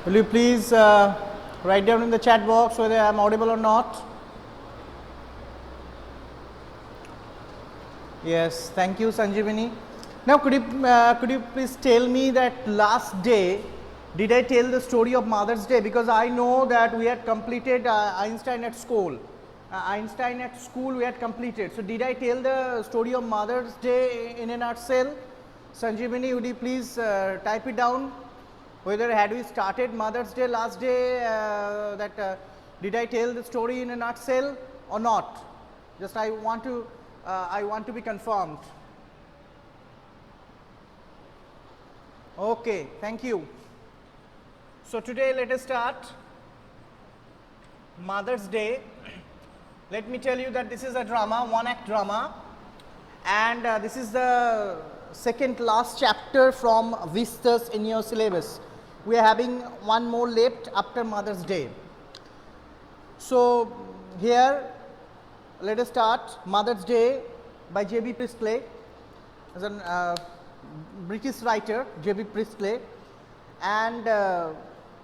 Will you please write down in the chat box whether I am audible or not? Yes, thank you, Sanjeevani. Now, could you please tell me that last day, did I tell the story of Mother's Day? Because I know that we had completed Einstein at school. Einstein at school we had completed. So, did I tell the story of Mother's Day in a nutshell? Sanjeevani, would you please type it down? Whether had we started Mother's Day last day, did I tell the story in a nutshell or not? Just I want to be confirmed. Okay, thank you. So today let us start Mother's Day. Let me tell you that this is a drama, one-act drama, and this is the second last chapter from Vistas in your syllabus. We are having one more left after Mother's Day. So here let us start Mother's Day by J.B. Priestley, as a British writer, J.B. Priestley, and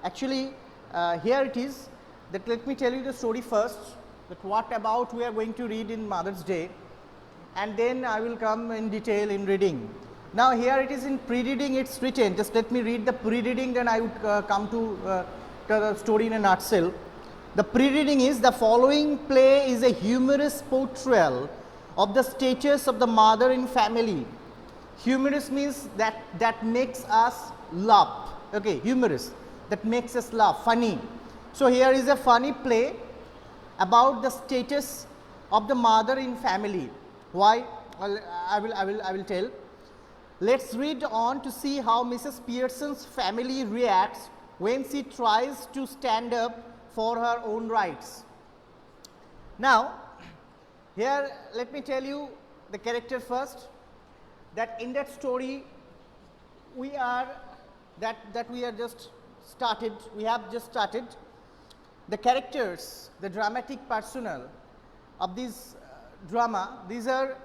actually here it is that let me tell you the story first, that what about we are going to read in Mother's Day, and then I will come in detail in reading. Now here it is in pre-reading, it's written, just let me read the pre-reading, then I would come to the story in a nutshell. The pre-reading is, the following play is a humorous portrayal of the status of the mother in family. Humorous means that makes us laugh, okay, humorous, that makes us laugh, funny. So here is a funny play about the status of the mother in family. Why? Well, I will tell. Let's read on to see how Mrs. Pearson's family reacts when she tries to stand up for her own rights. Now, here let me tell you the character first, that in that story we are just started, we have just started. The characters, the dramatic personnel of this drama, these are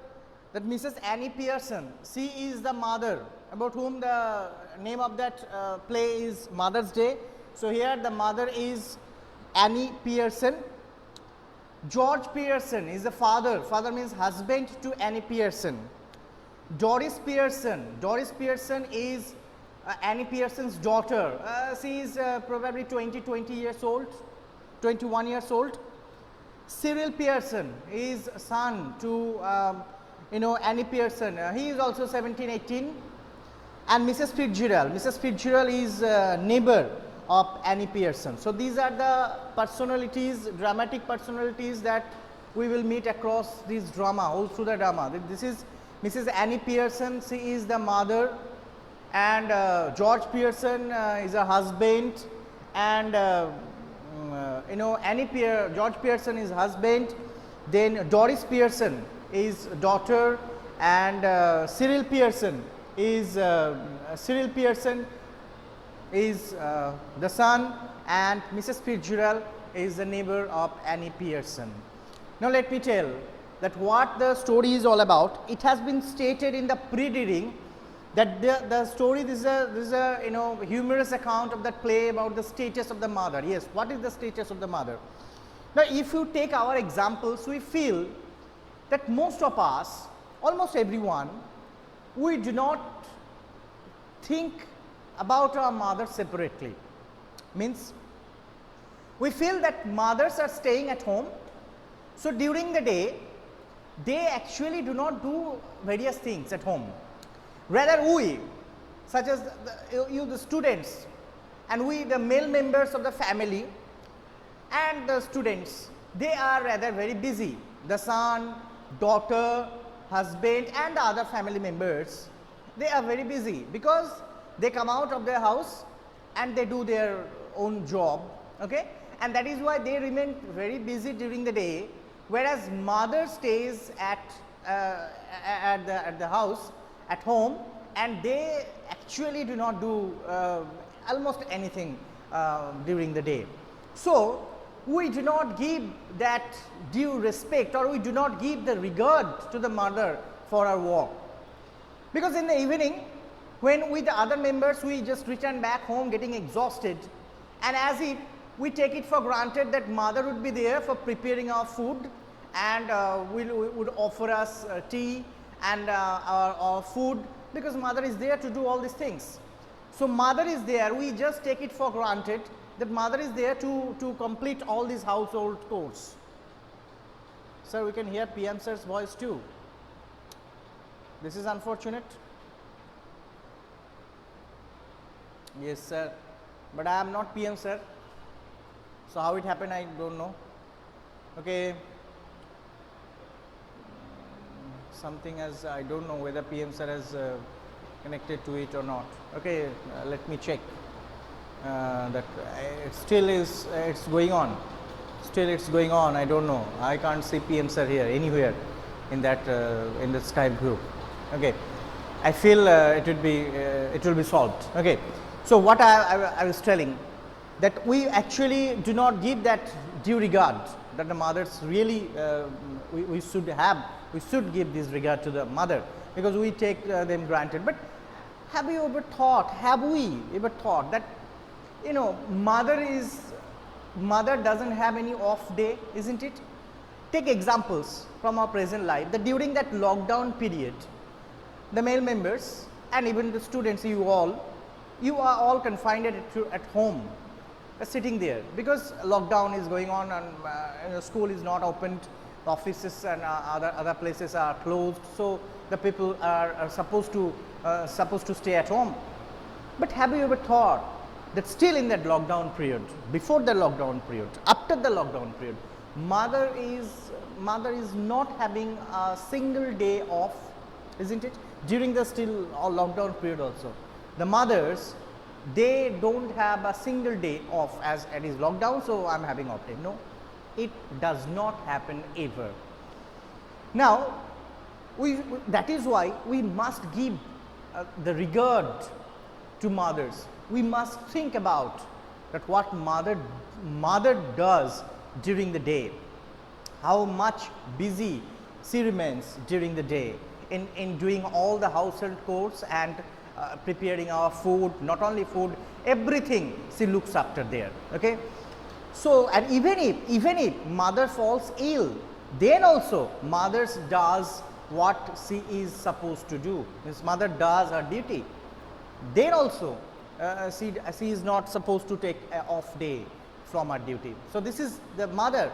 that Mrs. Annie Pearson, she is the mother about whom the name of that play is Mother's Day. So here the mother is Annie Pearson. George Pearson is the father, father means husband to Annie Pearson. Doris Pearson is Annie Pearson's daughter. She is probably 20 years old, 21 years old. Cyril Pearson is son to Annie Pearson, he is also 17, 18, and Mrs. Fitzgerald is neighbor of Annie Pearson. So these are the personalities, dramatic personalities that we will meet across this drama, all through the drama. This is Mrs. Annie Pearson, she is the mother, and George Pearson is a husband, and George Pearson is husband, then Doris Pearson is daughter, and Cyril Pearson is the son, and Mrs. Fitzgerald is the neighbor of Annie Pearson. Now let me tell that what the story is all about. It has been stated in the pre-reading that the story, this is a humorous account of that play about the status of the mother. Yes, what is the status of the mother? Now if you take our examples, we feel that most of us, almost everyone, we do not think about our mother separately. Means we feel that mothers are staying at home, so during the day they actually do not do various things at home. Rather we, such as the students, and we the male members of the family and the students, they are rather very busy. The son, daughter, husband and the other family members, they are very busy because they come out of their house and they do their own job, okay, and that is why they remain very busy during the day, whereas mother stays at the house, at home, and they actually do not do almost anything during the day. So we do not give that due respect, or we do not give the regard to the mother for our work, because in the evening when with the other members we just return back home getting exhausted, and as if we take it for granted that mother would be there for preparing our food, and would offer us tea and our food, because mother is there to do all these things. So, mother is there, we just take it for granted that mother is there to complete all these household chores. Sir, we can hear PM sir's voice too. This is unfortunate. Yes sir, but I am not PM sir, so how it happened I don't know. Okay, something as I don't know whether PM sir has connected to it or not. Okay, let me check. That it still is, it's going on, still it's going on, I don't know, I can't see PM sir here anywhere in that in the Skype group. Okay, I feel it will be solved. Okay, so what I was telling, that we actually do not give that due regard, that the mothers really we should give this regard to the mother, because we take them granted. But have we ever thought that, you know, mother doesn't have any off day, isn't it? Take examples from our present life, that during that lockdown period, the male members and even the students, you are all confined at home, sitting there, because lockdown is going on, and you know, school is not opened, offices and other places are closed, so the people are supposed to stay at home. But have you ever thought that still in that lockdown period, before the lockdown period, after the lockdown period, mother is not having a single day off, isn't it? During the still lockdown period also, the mothers, they don't have a single day off, as it is lockdown, so I am having off day. No, it does not happen ever. Now, that is why we must give the regard to mothers. We must think about that what mother does during the day, how much busy she remains during the day in doing all the household chores and preparing our food, not only food, everything she looks after there. Okay, so and even if mother falls ill, then also mothers does what she is supposed to do, means mother does her duty, then also she is not supposed to take an off day from her duty. So this is the mother.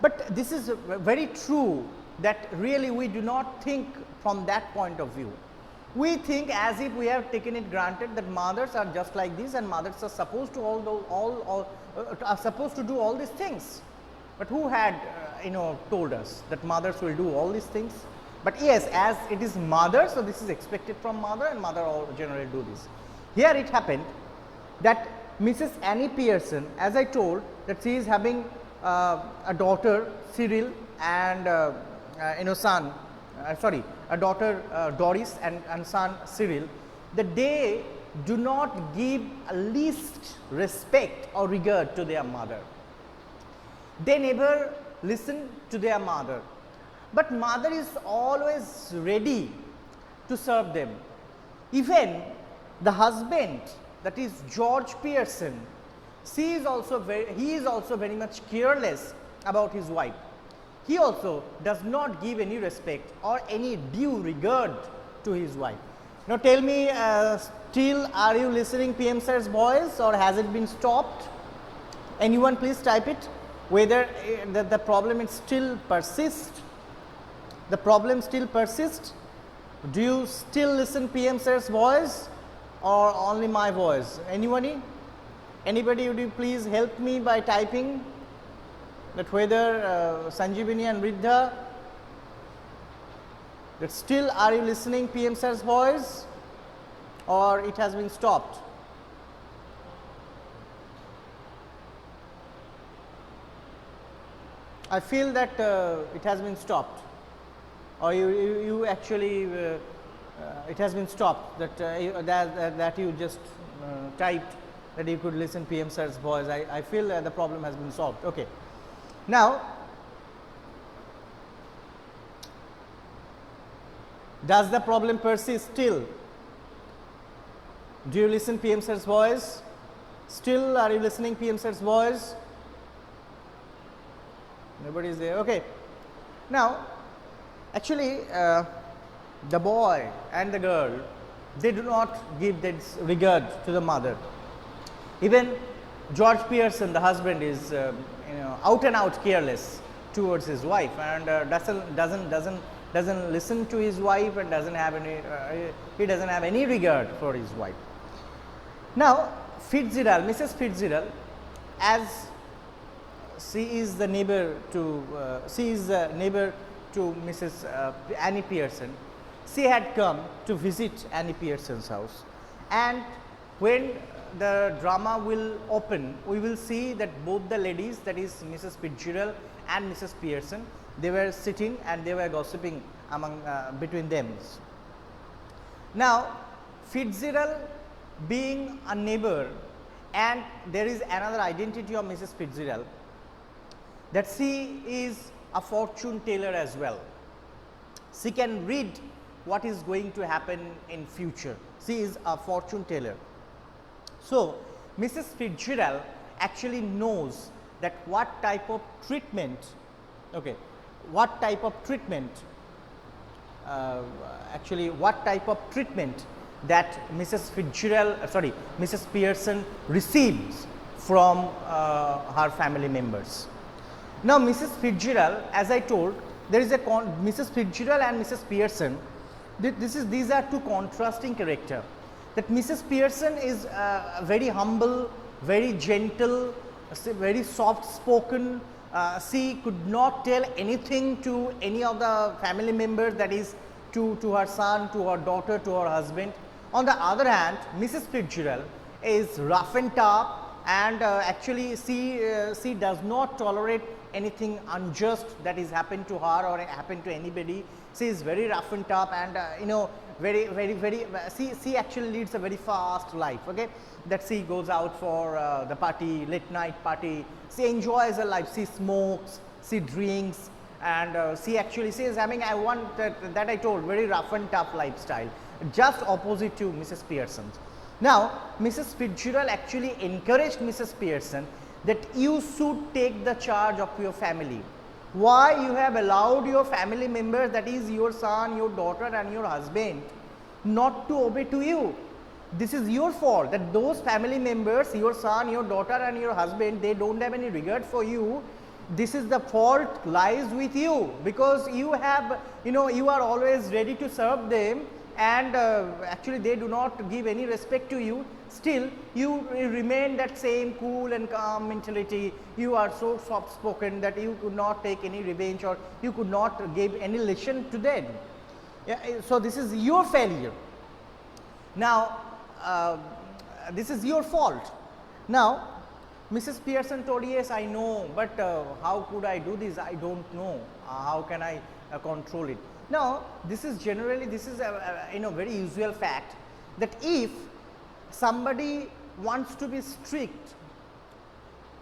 But this is very true, that really we do not think from that point of view. We think as if we have taken it granted that mothers are just like this, and mothers are supposed to are supposed to do all these things. But who had told us that mothers will do all these things? But yes, as it is mother, so this is expected from mother, and mother all generally do this. Here it happened that Mrs. Annie Pearson, as I told, that she is having a daughter Cyril and a daughter Doris and son Cyril, that they do not give a least respect or regard to their mother. They never listen to their mother, but mother is always ready to serve them. Even the husband, that is George Pearson, he is also very much careless about his wife. He also does not give any respect or any due regard to his wife. Now tell me, still are you listening PM sir's voice, or has it been stopped? Anyone please type it, whether the problem is still persists. The problem still persists. Do you still listen PM sir's voice, or only my voice? Anybody, would you please help me by typing that whether Sanjeevani and Riddha, that still are you listening PM sir's voice, or it has been stopped? I feel that it has been stopped, or you actually it has been stopped, that you just typed that you could listen PM sir's voice. I feel the problem has been solved. Okay. Now, does the problem persist still? Do you listen PM sir's voice? Still, are you listening, PM sets boys? Nobody is there. Okay. Now, actually, the boy and the girl, they do not give this regard to the mother. Even George Pearson, the husband, is out and out careless towards his wife, and doesn't listen to his wife, and doesn't have any he doesn't have any regard for his wife. Now, Fitzgerald, Mrs. Fitzgerald, as she is the neighbor to Mrs. Annie Pearson. She had come to visit Annie Pearson's house, and when the drama will open, we will see that both the ladies, that is Mrs. Fitzgerald and Mrs. Pearson, they were sitting and they were gossiping among between them. Now, Fitzgerald being a neighbor, and there is another identity of Mrs. Fitzgerald, that she is a fortune teller as well. She can read what is going to happen in future. She is a fortune teller. So, Mrs. Fitzgerald actually knows that what type of treatment, what type of treatment that Mrs. Pearson receives from her family members. Now, Mrs. Fitzgerald, as I told, there is a Mrs. Fitzgerald and Mrs. Pearson. These are two contrasting characters. That Mrs. Pearson is very humble, very gentle, very soft spoken. She could not tell anything to any of the family members, that is to her son, to her daughter, to her husband. On the other hand, Mrs. Fitzgerald is rough and tough, and actually she does not tolerate anything unjust that is happened to her or happened to anybody. She is very rough and tough, and very she actually leads a very fast life, okay, that she goes out for the party, late night party. She enjoys her life. She smokes, she drinks, and she is having, I want that I told, very rough and tough lifestyle, just opposite to Mrs. Pearson. Now, Mrs. Fitzgerald actually encouraged Mrs. Pearson that you should take the charge of your family. Why you have allowed your family members, that is your son, your daughter and your husband, not to obey to you? This is your fault, that those family members, your son, your daughter and your husband, they don't have any regard for you. This is the fault lies with you, because you have, you are always ready to serve them, and actually they do not give any respect to you. Still you remain that same cool and calm mentality. You are so soft spoken that you could not take any revenge, or you could not give any lesson to them. So this is your failure. Now this is your fault. Now Mrs. Pearson told, yes, I know, but how could I do this? I don't know. How can I control it? Now, this is generally, this is a very usual fact, that if somebody wants to be strict,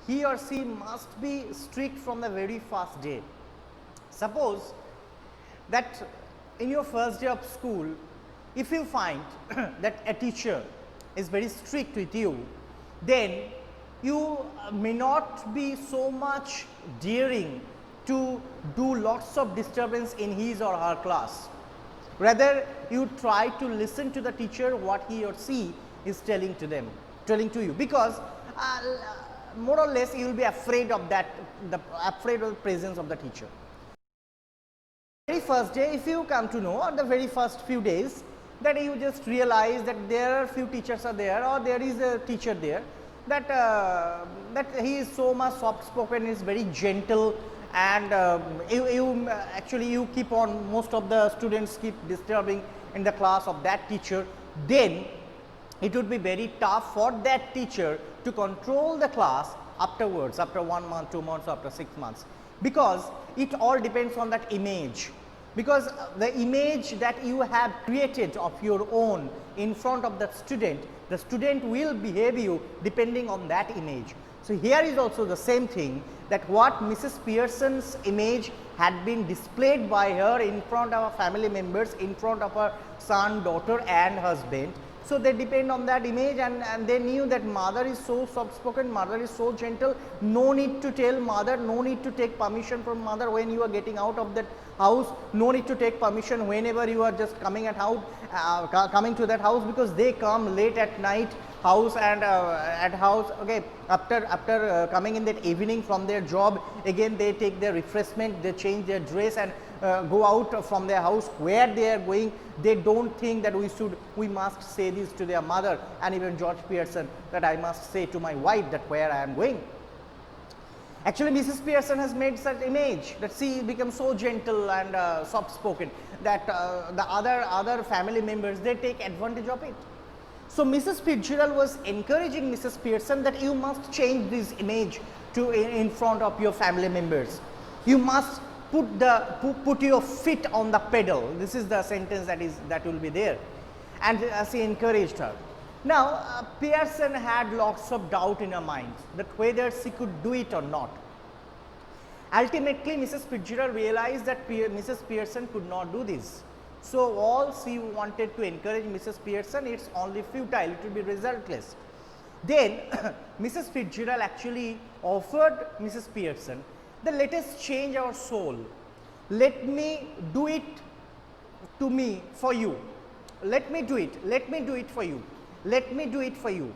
he or she must be strict from the very first day. Suppose that in your first day of school, if you find that a teacher is very strict with you, then you may not be so much daring to do lots of disturbance in his or her class. Rather, you try to listen to the teacher what he or she is telling to you, because more or less you will be afraid of that, afraid of the presence of the teacher. Very first day, if you come to know, or the very first few days, that you just realize that there are few teachers are there, or there is a teacher there, that that he is so much soft spoken, is very gentle, and you keep on, most of the students keep disturbing in the class of that teacher, then it would be very tough for that teacher to control the class afterwards, after 1 month, 2 months, after 6 months, because it all depends on that image. Because the image that you have created of your own in front of the student will behave you depending on that image. So here is also the same thing, that what Mrs. Pearson's image had been displayed by her in front of her family members, in front of her son, daughter and husband, So they depend on that image, and they knew that mother is so soft spoken, mother is so gentle, no need to tell mother, no need to take permission from mother when you are getting out of that house, no need to take permission whenever you are just coming coming to that house, because they come late at night house and at house, okay, after coming in that evening from their job, again they take their refreshment, they change their dress and go out from their house. Where they are going, they don't think that we must say this to their mother. And even George Pearson, that I must say to my wife that where I am going. Actually, Mrs. Pearson has made such image that she becomes so gentle and soft spoken that the other family members, they take advantage of it. So Mrs. Fitzgerald was encouraging Mrs. Pearson that you must change this image in front of your family members. You must put your feet on the pedal. This is the sentence that will be there, and she encouraged her. Now Pearson had lots of doubt in her mind that whether she could do it or not. Ultimately, Mrs. Fitzgerald realized that Mrs. Pearson could not do this. So all she wanted to encourage Mrs. Pearson, it's only futile, it will be resultless. Then Mrs. Fitzgerald actually offered Mrs. Pearson, that let us change our soul. Let me do it to me for you. Let me do it. Let me do it for you. Let me do it for you.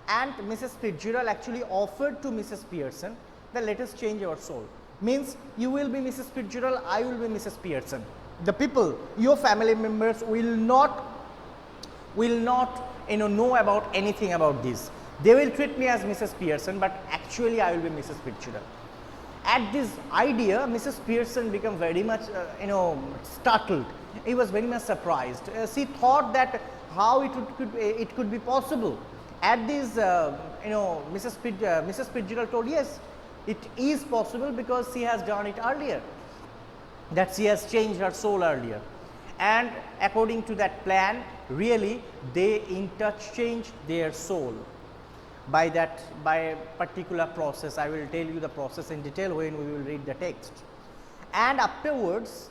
And Mrs. Fitzgerald actually offered to Mrs. Pearson that let us change our soul. Means you will be Mrs. Fitzgerald, I will be Mrs. Pearson. The people, your family members will not know about anything about this. They will treat me as Mrs. Pearson, but actually I will be Mrs. Fitzgerald. At this idea, Mrs. Pearson became very much startled. He was very much surprised. She thought that how it could be possible. At this, Mrs. Fitzgerald told, yes, it is possible because she has done it earlier, that she has changed her soul earlier. And according to that plan, really they interchanged their soul by a particular process. I will tell you the process in detail when we will read the text. And afterwards,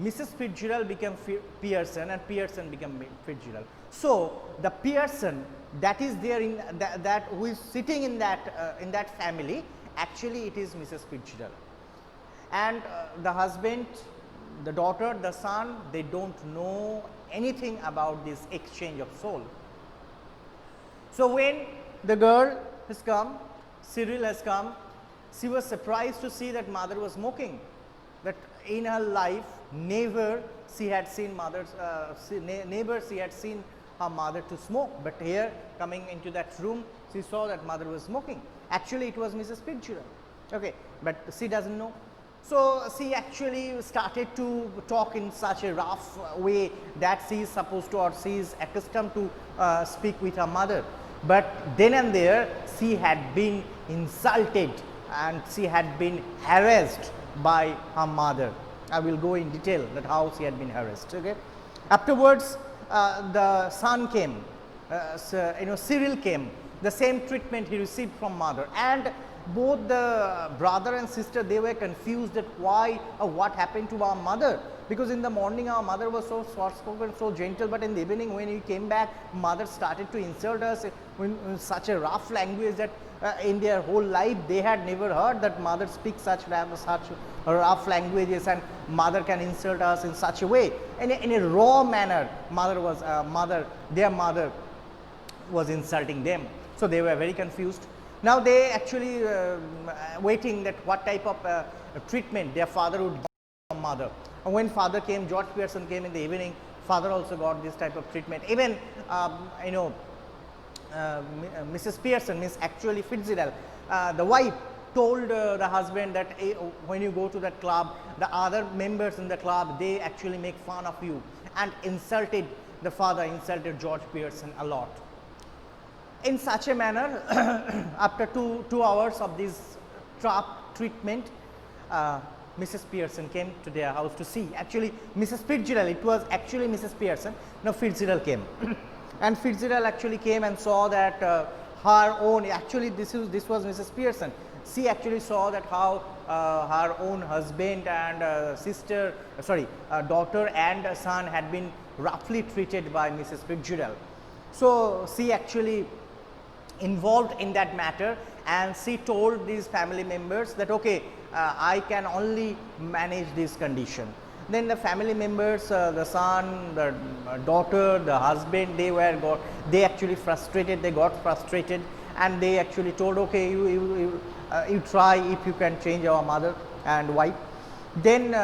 Mrs. Fitzgerald became Pearson and Pearson became Fitzgerald. So the Pearson that is there in that who is sitting in that family, actually it is Mrs. Fitzgerald. And the husband, the daughter, the son, they don't know anything about this exchange of soul. So when the girl has come, Cyril has come, she was surprised to see that mother was smoking. That in her life, never she had seen her mother to smoke. But here, coming into that room, she saw that mother was smoking. Actually, it was Mrs. Fitzgerald. Okay, but she doesn't know. So she actually started to talk in such a rough way that she is supposed to, or she is accustomed to speak with her mother. But then and there, she had been insulted and she had been harassed by her mother. I will go in detail that how she had been harassed. Okay. Afterwards, the son came, Cyril came. The same treatment he received from mother, and both the brother and sister, they were confused that why or what happened to our mother, because in the morning our mother was so soft spoken, so gentle, but in the evening when we came back, mother started to insult us in such a rough language that in their whole life they had never heard that mother speaks such rough languages, and mother can insult us in such a way. In a raw manner, their mother was insulting them. So they were very confused. Now they actually waiting that what type of treatment their father would get from mother. And when father came, George Pearson came in the evening, father also got this type of treatment. Even Mrs. Pearson, Miss actually Fitzgerald, the wife told the husband that when you go to that club, the other members in the club, they actually make fun of you, and insulted the father, insulted George Pearson a lot. In such a manner, after two hours of this treatment, Mrs. Pearson came to their house to see. Actually, Mrs. Fitzgerald, it was actually Mrs. Pearson. Now Fitzgerald came, and Fitzgerald actually came and saw that her own. Actually, this was Mrs. Pearson. She actually saw that how her own husband and daughter and son had been roughly treated by Mrs. Fitzgerald. So she actually involved in that matter, and she told these family members that okay, I can only manage this condition. Then the family members, the son, the daughter, the husband, they actually frustrated, they got frustrated, and they actually told okay, you try if you can change our mother and wife. Then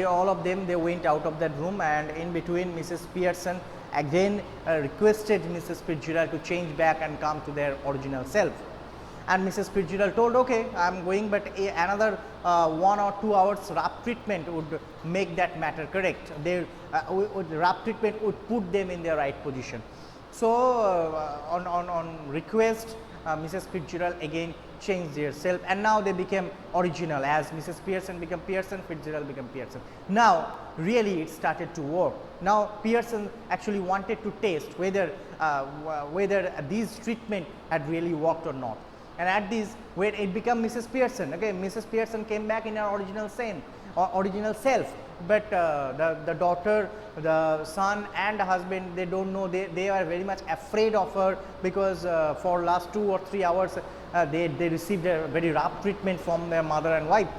all of them, they went out of that room, and in between Mrs. Pearson again requested Mrs. Fitzgerald to change back and come to their original self. And Mrs. Fitzgerald told okay, I am going, but another 1 or 2 hours rough treatment would make that matter correct. Rough treatment would put them in their right position. So on request, Mrs. Fitzgerald again changed their self, and now they became original. As Mrs. Pearson became Pearson, Fitzgerald became Pearson. Now really it started to work. Now Pearson actually wanted to test whether these treatment had really worked or not. And at this, where it became Mrs. Pearson, okay, Mrs. Pearson came back in her original self, but the daughter, the son and the husband, they don't know, they are very much afraid of her, because for last 2 or 3 hours they received a very rough treatment from their mother and wife.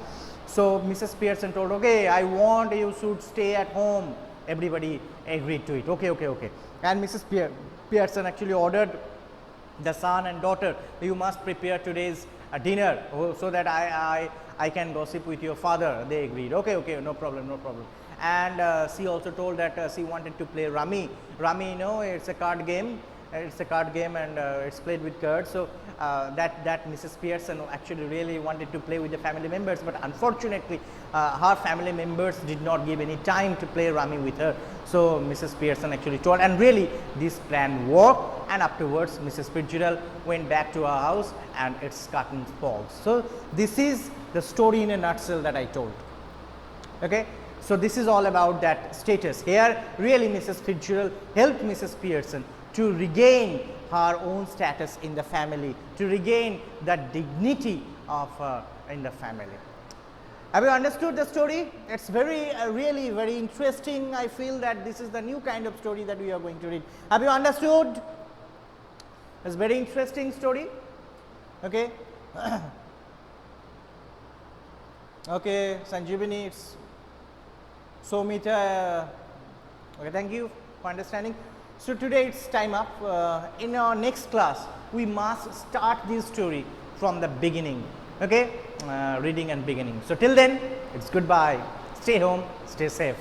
So Mrs. Pearson told okay, I want you should stay at home. Everybody agreed to it. Okay. And Mrs. Pearson actually ordered the son and daughter, you must prepare today's dinner so that I can gossip with your father. They agreed. Okay, no problem. And she also told that she wanted to play rummy. Rummy, you know, it's a card game. And it's played with cards. So that Mrs. Pearson actually really wanted to play with the family members, but unfortunately her family members did not give any time to play rummy with her. So Mrs. Pearson actually told, and really this plan worked, and afterwards Mrs. Fitzgerald went back to her house and its curtains falls. So this is the story in a nutshell that I told. Okay. So this is all about that status. Here really Mrs. Fitzgerald helped Mrs. Pearson to regain her own status in the family, to regain that dignity of in the family. Have you understood the story? It's very really very interesting. I feel that this is the new kind of story that we are going to read. Have you understood? It's very interesting story. Okay. Okay, Sanjeevani, it's Somita. Okay, thank you for understanding. So today it's time up. In our next class, we must start this story from the beginning. Okay, reading and beginning. So till then, it's goodbye. Stay home, stay safe.